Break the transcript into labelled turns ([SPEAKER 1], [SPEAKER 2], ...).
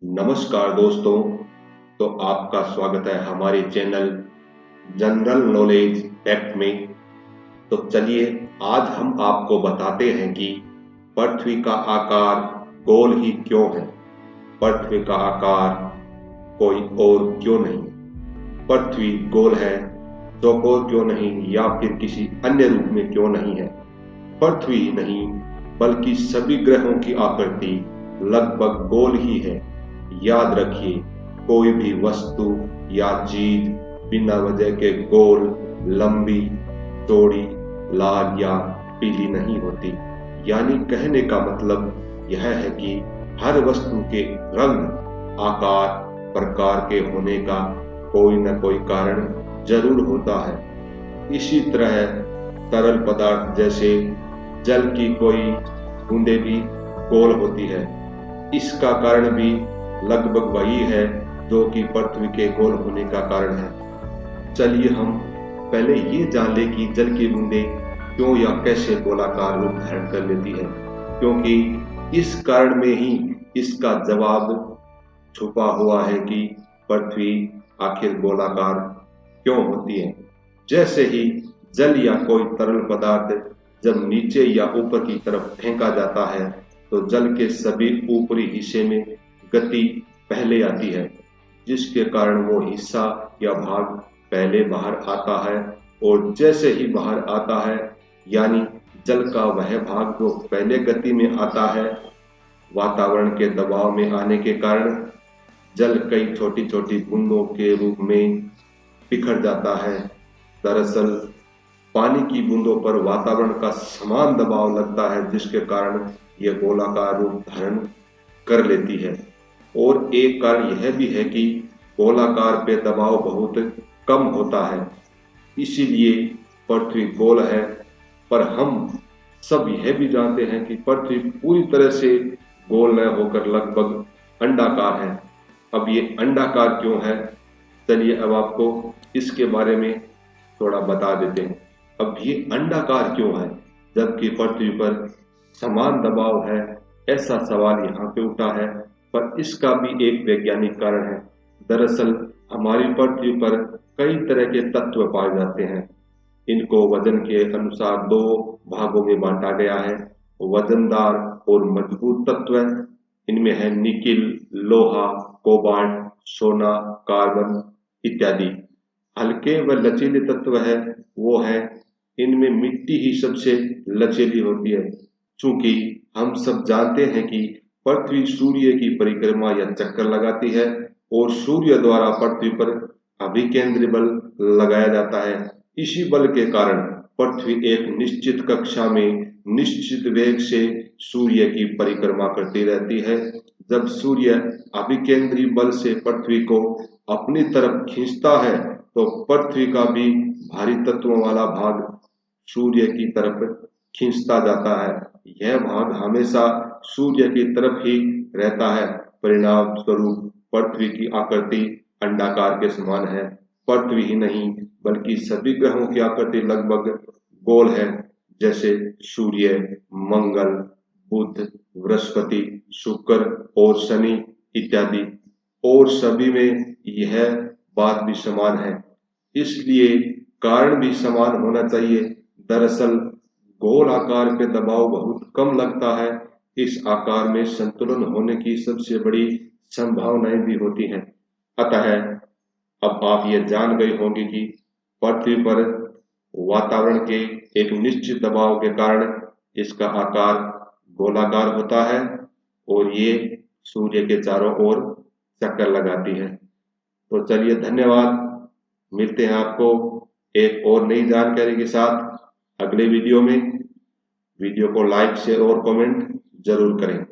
[SPEAKER 1] नमस्कार दोस्तों। तो आपका स्वागत है हमारे चैनल जनरल नॉलेज फैक्ट में। तो चलिए आज हम आपको बताते हैं कि पृथ्वी का आकार गोल ही क्यों है। पृथ्वी का आकार कोई और क्यों नहीं। पृथ्वी गोल है, चौकोर क्यों नहीं या फिर किसी अन्य रूप में क्यों नहीं है। पृथ्वी ही नहीं बल्कि सभी ग्रहों की आकृति लगभग गोल ही है। याद रखिए, कोई भी वस्तु या चीज बिना वजह के गोल, लंबी, चौड़ी, लाल या पीली नहीं होती। यानी कहने का मतलब यह है कि हर वस्तु के रंग, आकार, प्रकार के होने का कोई न कोई कारण जरूर होता है। इसी तरह तरल पदार्थ जैसे जल की कोई बूंदें भी गोल होती है। इसका कारण भी लगभग वही है जो कि पृथ्वी के गोल होने का कारण है। चलिए हम पहले ये जान लें कि जल की बूंदें क्यों या कैसे गोलाकार रूप धारण कर लेती है, क्योंकि इस कारण में ही इसका जवाब छुपा हुआ है कि पृथ्वी आखिर गोलाकार क्यों होती है। जैसे ही जल या कोई तरल पदार्थ जब नीचे या ऊपर की तरफ फेंका जाता है तो जल के सभी ऊपरी हिस्से में गति पहले आती है, जिसके कारण वो हिस्सा या भाग पहले बाहर आता है। और जैसे ही बाहर आता है, यानी जल का वह भाग जो पहले गति में आता है, वातावरण के दबाव में आने के कारण जल कई छोटी छोटी बूंदों के रूप में बिखर जाता है। दरअसल पानी की बूंदों पर वातावरण का समान दबाव लगता है, जिसके कारण यह गोलाकार रूप धारण कर लेती है। और एक कारण यह भी है कि गोलाकार पे दबाव बहुत कम होता है, इसीलिए पृथ्वी गोल है। पर हम सब यह भी जानते हैं कि पृथ्वी पूरी तरह से गोल न होकर लगभग अंडाकार है। अब ये अंडाकार क्यों है, चलिए अब आपको इसके बारे में थोड़ा बता देते हैं। अब ये अंडाकार क्यों है जबकि पृथ्वी पर समान दबाव है, ऐसा सवाल यहाँ पे उठा है। पर इसका भी एक वैज्ञानिक कारण है। दरअसल हमारी पृथ्वी पर कई तरह के तत्व पाए जाते हैं। इनको वजन के अनुसार दो भागों में बांटा गया है, वजनदार और मजबूत तत्व। इनमें है निकिल, लोहा, कोबाल्ट, सोना, कार्बन इत्यादि। हल्के व लचीले तत्व है वो है, इनमें मिट्टी ही सबसे लचीली होती है। चूंकि हम सब जानते हैं कि पृथ्वी सूर्य की परिक्रमा या चक्कर लगाती है और सूर्य द्वारा पृथ्वी पर अभिकेंद्री बल लगाया जाता है। इसी बल के कारण पृथ्वी एक निश्चित कक्षा में निश्चित वेग से सूर्य की परिक्रमा करती रहती है। जब सूर्य अभिकेंद्री बल से पृथ्वी को अपनी तरफ खींचता है तो पृथ्वी का भी भारी तत्वों वाला भाग सूर्य की तरफ खींचता जाता है। यह भाग हमेशा सूर्य की तरफ ही रहता है। परिणाम स्वरूप पृथ्वी की आकृति अंडाकार के समान है। पृथ्वी ही नहीं बल्कि सभी ग्रहों की आकृति लगभग गोल है, जैसे सूर्य, मंगल, बुध, बृहस्पति, शुक्र और शनि इत्यादि। और सभी में यह बात भी समान है, इसलिए कारण भी समान होना चाहिए। दरअसल गोल आकार पे दबाव बहुत कम लगता है। इस आकार में संतुलन होने की सबसे बड़ी संभावनाएं भी होती हैं। अतः अब आप ये जान गए होंगे कि पृथ्वी पर वातावरण के एक निश्चित दबाव के कारण इसका आकार गोलाकार होता है और ये सूर्य के चारों ओर चक्कर लगाती है। तो चलिए धन्यवाद, मिलते हैं आपको एक और नई जानकारी के साथ अगले वीडियो में। वीडियो को लाइक, शेयर और कमेंट जरूर करें।